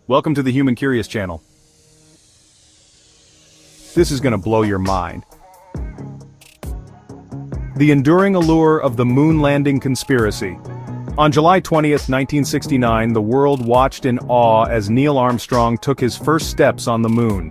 Welcome to the Human Curious channel. This is gonna blow your mind. The enduring allure of the moon landing conspiracy. On July 20th, 1969, the world watched in awe as Neil Armstrong took his first steps on the moon.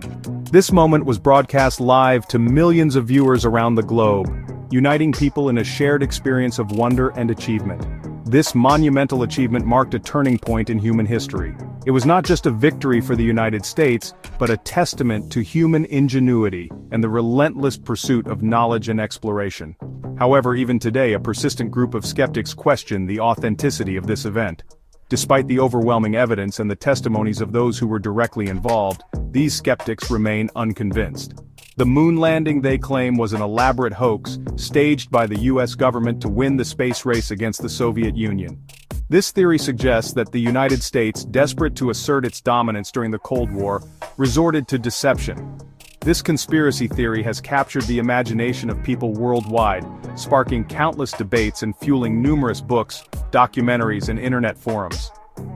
This moment was broadcast live to millions of viewers around the globe, uniting people in a shared experience of wonder and achievement. This monumental achievement marked a turning point in human history. It was not just a victory for the United States, but a testament to human ingenuity and the relentless pursuit of knowledge and exploration. However, even today, a persistent group of skeptics question the authenticity of this event. Despite the overwhelming evidence and the testimonies of those who were directly involved, these skeptics remain unconvinced. The moon landing, they claim, was an elaborate hoax, staged by the US government to win the space race against the Soviet Union. This theory suggests that the United States, desperate to assert its dominance during the Cold War, resorted to deception. This conspiracy theory has captured the imagination of people worldwide, sparking countless debates and fueling numerous books, documentaries, and internet forums.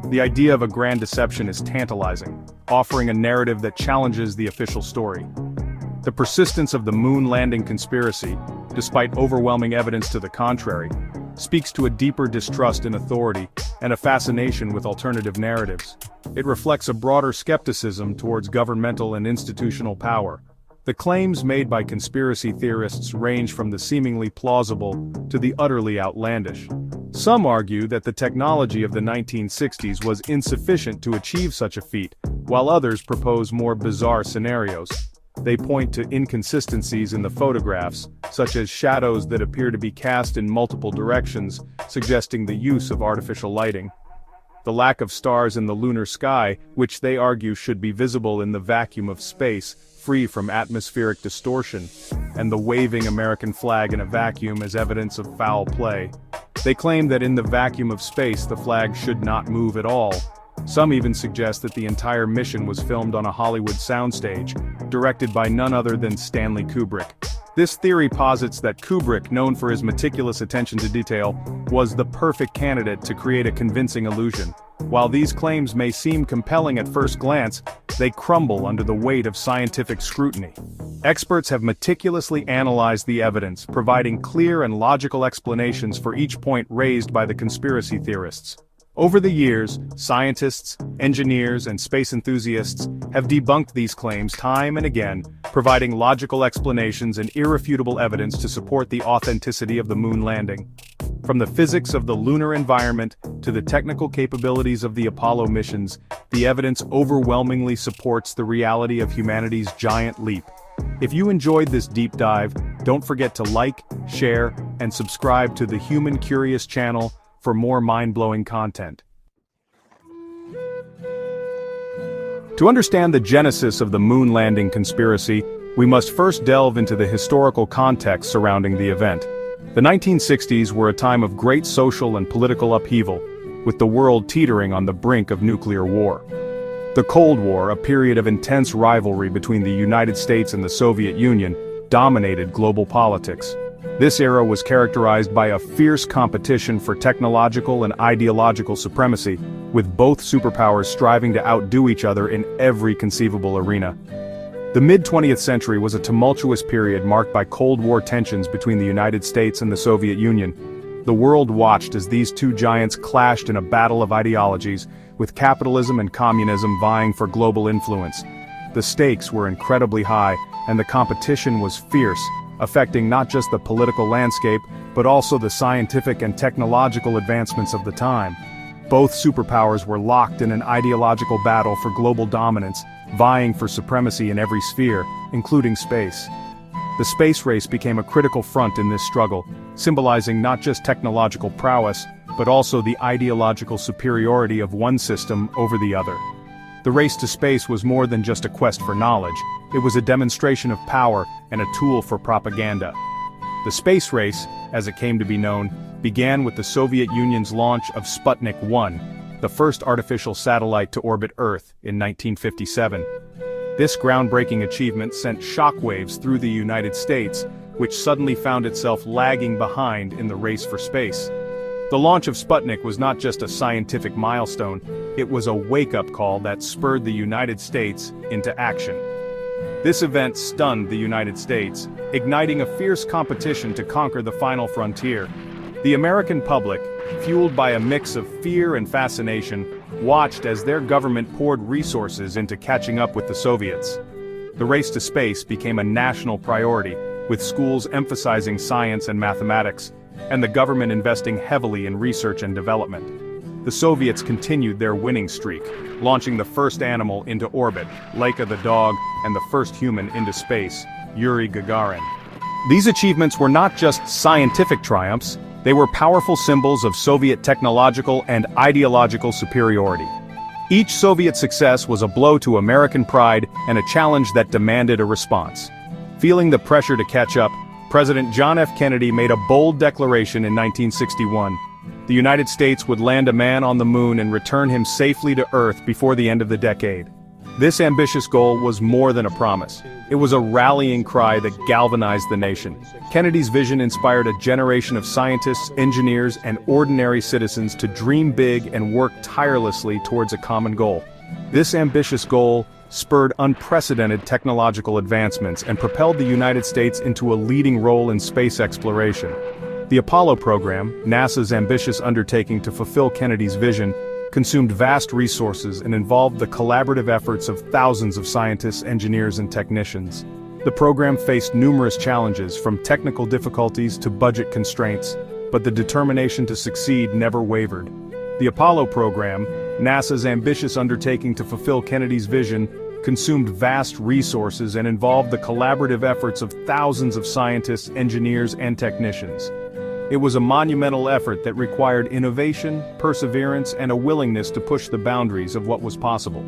The idea of a grand deception is tantalizing, offering a narrative that challenges the official story. The persistence of the moon landing conspiracy, despite overwhelming evidence to the contrary, speaks to a deeper distrust in authority and a fascination with alternative narratives. It reflects a broader skepticism towards governmental and institutional power. The claims made by conspiracy theorists range from the seemingly plausible to the utterly outlandish. Some argue that the technology of the 1960s was insufficient to achieve such a feat, while others propose more bizarre scenarios. They point to inconsistencies in the photographs, such as shadows that appear to be cast in multiple directions, suggesting the use of artificial lighting. The lack of stars in the lunar sky, which they argue should be visible in the vacuum of space, free from atmospheric distortion, and the waving American flag in a vacuum as evidence of foul play. They claim that in the vacuum of space the flag should not move at all. Some even suggest that the entire mission was filmed on a Hollywood soundstage, directed by none other than Stanley Kubrick. This theory posits that Kubrick, known for his meticulous attention to detail, was the perfect candidate to create a convincing illusion. While these claims may seem compelling at first glance, they crumble under the weight of scientific scrutiny. Experts have meticulously analyzed the evidence, providing clear and logical explanations for each point raised by the conspiracy theorists. Over the years, scientists, engineers, and space enthusiasts have debunked these claims time and again, providing logical explanations and irrefutable evidence to support the authenticity of the moon landing. From the physics of the lunar environment to the technical capabilities of the Apollo missions, the evidence overwhelmingly supports the reality of humanity's giant leap. If you enjoyed this deep dive, don't forget to like, share, and subscribe to the Human Curious channel for more mind-blowing content. To understand the genesis of the moon landing conspiracy, we must first delve into the historical context surrounding the event. The 1960s were a time of great social and political upheaval, with the world teetering on the brink of nuclear war. The Cold War, a period of intense rivalry between the United States and the Soviet Union, dominated global politics. This era was characterized by a fierce competition for technological and ideological supremacy, with both superpowers striving to outdo each other in every conceivable arena. The mid-20th century was a tumultuous period marked by Cold War tensions between the United States and the Soviet Union. The world watched as these two giants clashed in a battle of ideologies, with capitalism and communism vying for global influence. The stakes were incredibly high, and the competition was fierce, affecting not just the political landscape, but also the scientific and technological advancements of the time. Both superpowers were locked in an ideological battle for global dominance, vying for supremacy in every sphere, including space. The space race became a critical front in this struggle, symbolizing not just technological prowess, but also the ideological superiority of one system over the other. The race to space was more than just a quest for knowledge. It was a demonstration of power and a tool for propaganda. The space race, as it came to be known, began with the Soviet Union's launch of Sputnik 1, the first artificial satellite to orbit Earth, in 1957. This groundbreaking achievement sent shockwaves through the United States, which suddenly found itself lagging behind in the race for space. The launch of Sputnik was not just a scientific milestone, It was a wake-up call that spurred the United States into action. This event stunned the United States, igniting a fierce competition to conquer the final frontier. The American public, fueled by a mix of fear and fascination, watched as their government poured resources into catching up with the Soviets. The race to space became a national priority, with schools emphasizing science and mathematics, and the government investing heavily in research and development. The Soviets continued their winning streak, launching the first animal into orbit, Laika the dog, and the first human into space, Yuri Gagarin. These achievements were not just scientific triumphs, they were powerful symbols of Soviet technological and ideological superiority. Each Soviet success was a blow to American pride and a challenge that demanded a response. Feeling the pressure to catch up, President John F. Kennedy made a bold declaration in 1961. The United States would land a man on the moon and return him safely to Earth before the end of the decade. This ambitious goal was more than a promise. It was a rallying cry that galvanized the nation. Kennedy's vision inspired a generation of scientists, engineers, and ordinary citizens to dream big and work tirelessly towards a common goal. This ambitious goal spurred unprecedented technological advancements and propelled the United States into a leading role in space exploration. The Apollo program, NASA's ambitious undertaking to fulfill Kennedy's vision, consumed vast resources and involved the collaborative efforts of thousands of scientists, engineers, and technicians. The program faced numerous challenges, from technical difficulties to budget constraints, but the determination to succeed never wavered. The Apollo program, NASA's ambitious undertaking to fulfill Kennedy's vision, consumed vast resources and involved the collaborative efforts of thousands of scientists, engineers, and technicians. It was a monumental effort that required innovation, perseverance, and a willingness to push the boundaries of what was possible.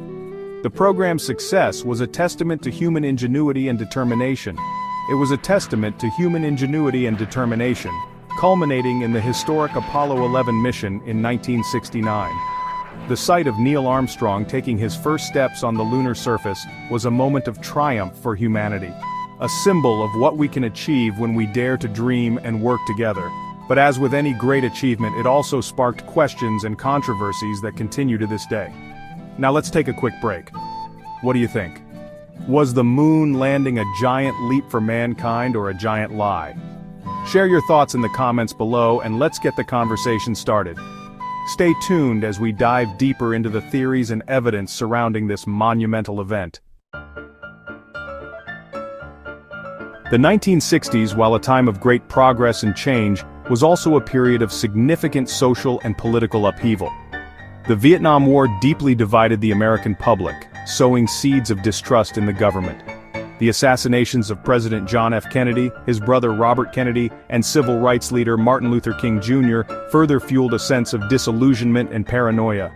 The program's success was a testament to human ingenuity and determination. It was a testament to human ingenuity and determination, culminating in the historic Apollo 11 mission in 1969. The sight of Neil Armstrong taking his first steps on the lunar surface was a moment of triumph for humanity, a symbol of what we can achieve when we dare to dream and work together. But as with any great achievement, it also sparked questions and controversies that continue to this day. Now let's take a quick break. What do you think? Was the moon landing a giant leap for mankind or a giant lie? Share your thoughts in the comments below and let's get the conversation started. Stay tuned as we dive deeper into the theories and evidence surrounding this monumental event. The 1960s, while a time of great progress and change, was also a period of significant social and political upheaval. The Vietnam War deeply divided the American public, sowing seeds of distrust in the government. The assassinations of President John F. Kennedy, his brother Robert Kennedy, and civil rights leader Martin Luther King Jr. further fueled a sense of disillusionment and paranoia.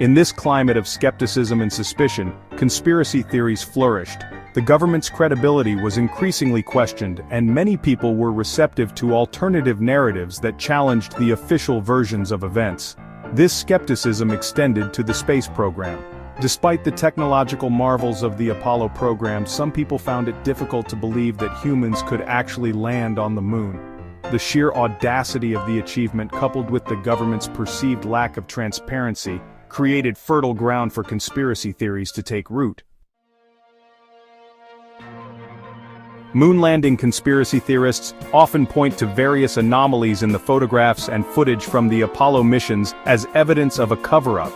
In this climate of skepticism and suspicion, conspiracy theories flourished. The government's credibility was increasingly questioned, and many people were receptive to alternative narratives that challenged the official versions of events. This skepticism extended to the space program. Despite the technological marvels of the Apollo program, some people found it difficult to believe that humans could actually land on the moon. The sheer audacity of the achievement, coupled with the government's perceived lack of transparency, created fertile ground for conspiracy theories to take root. Moon landing conspiracy theorists often point to various anomalies in the photographs and footage from the Apollo missions as evidence of a cover-up.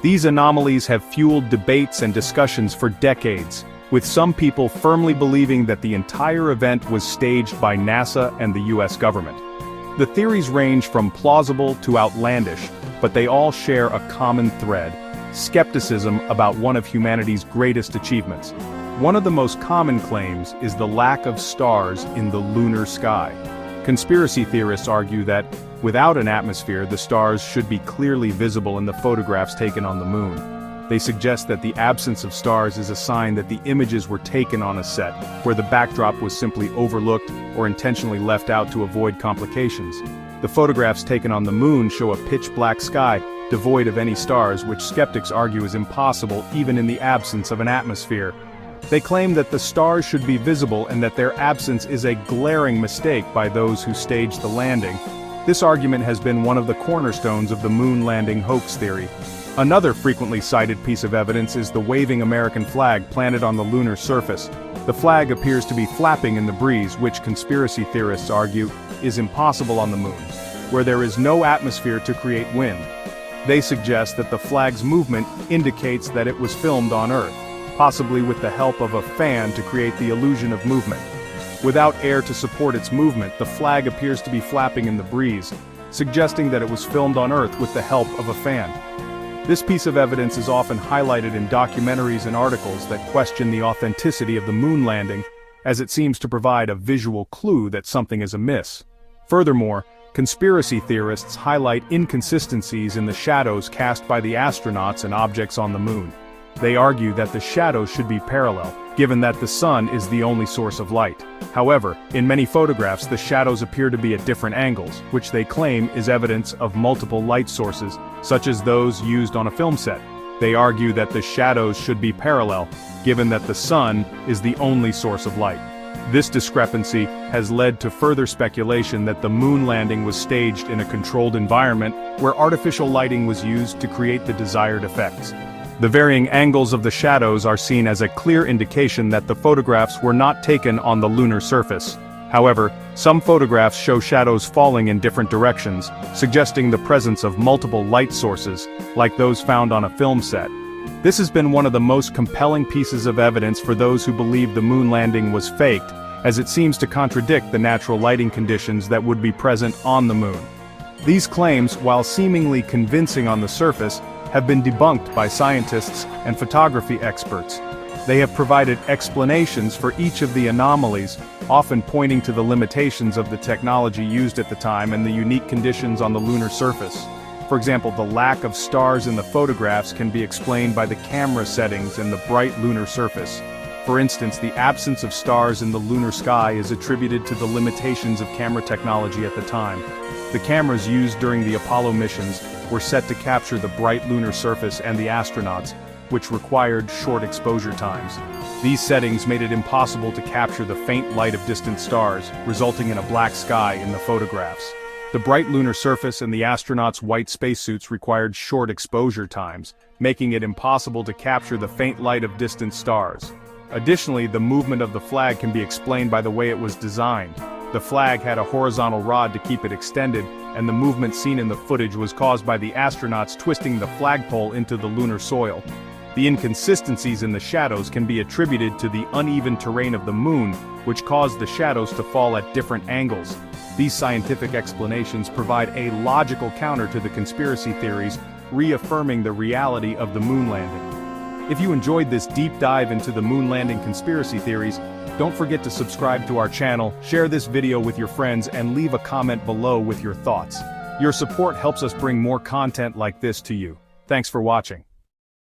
These anomalies have fueled debates and discussions for decades, with some people firmly believing that the entire event was staged by NASA and the US government. The theories range from plausible to outlandish, but they all share a common thread: skepticism about one of humanity's greatest achievements. One of the most common claims is the lack of stars in the lunar sky. Conspiracy theorists argue that, without an atmosphere, the stars should be clearly visible in the photographs taken on the moon. They suggest that the absence of stars is a sign that the images were taken on a set, where the backdrop was simply overlooked or intentionally left out to avoid complications. The photographs taken on the moon show a pitch-black sky, devoid of any stars, which skeptics argue is impossible even in the absence of an atmosphere. They claim that the stars should be visible and that their absence is a glaring mistake by those who staged the landing. This argument has been one of the cornerstones of the moon landing hoax theory. Another frequently cited piece of evidence is the waving American flag planted on the lunar surface. The flag appears to be flapping in the breeze, which conspiracy theorists argue is impossible on the moon, where there is no atmosphere to create wind. They suggest that the flag's movement indicates that it was filmed on Earth, possibly with the help of a fan to create the illusion of movement. Without air to support its movement, the flag appears to be flapping in the breeze, suggesting that it was filmed on Earth with the help of a fan. This piece of evidence is often highlighted in documentaries and articles that question the authenticity of the moon landing, as it seems to provide a visual clue that something is amiss. Furthermore, conspiracy theorists highlight inconsistencies in the shadows cast by the astronauts and objects on the moon. They argue that the shadows should be parallel, given that the sun is the only source of light. However, in many photographs the shadows appear to be at different angles, which they claim is evidence of multiple light sources, such as those used on a film set. They argue that the shadows should be parallel, given that the sun is the only source of light. This discrepancy has led to further speculation that the moon landing was staged in a controlled environment where artificial lighting was used to create the desired effects. The varying angles of the shadows are seen as a clear indication that the photographs were not taken on the lunar surface. However, some photographs show shadows falling in different directions, suggesting the presence of multiple light sources, like those found on a film set. This has been one of the most compelling pieces of evidence for those who believe the moon landing was faked, as it seems to contradict the natural lighting conditions that would be present on the moon. These claims, while seemingly convincing on the surface, have been debunked by scientists and photography experts. They have provided explanations for each of the anomalies, often pointing to the limitations of the technology used at the time and the unique conditions on the lunar surface. For example, the lack of stars in the photographs can be explained by the camera settings and the bright lunar surface. For instance, the absence of stars in the lunar sky is attributed to the limitations of camera technology at the time. The cameras used during the Apollo missions were set to capture the bright lunar surface and the astronauts, which required short exposure times. These settings made it impossible to capture the faint light of distant stars, resulting in a black sky in the photographs. The bright lunar surface and the astronauts' white spacesuits required short exposure times, making it impossible to capture the faint light of distant stars. Additionally, the movement of the flag can be explained by the way it was designed. The flag had a horizontal rod to keep it extended, and the movement seen in the footage was caused by the astronauts twisting the flagpole into the lunar soil. The inconsistencies in the shadows can be attributed to the uneven terrain of the moon, which caused the shadows to fall at different angles. These scientific explanations provide a logical counter to the conspiracy theories, reaffirming the reality of the moon landing. If you enjoyed this deep dive into the moon landing conspiracy theories, don't forget to subscribe to our channel, share this video with your friends, and leave a comment below with your thoughts. Your support helps us bring more content like this to you. Thanks for watching.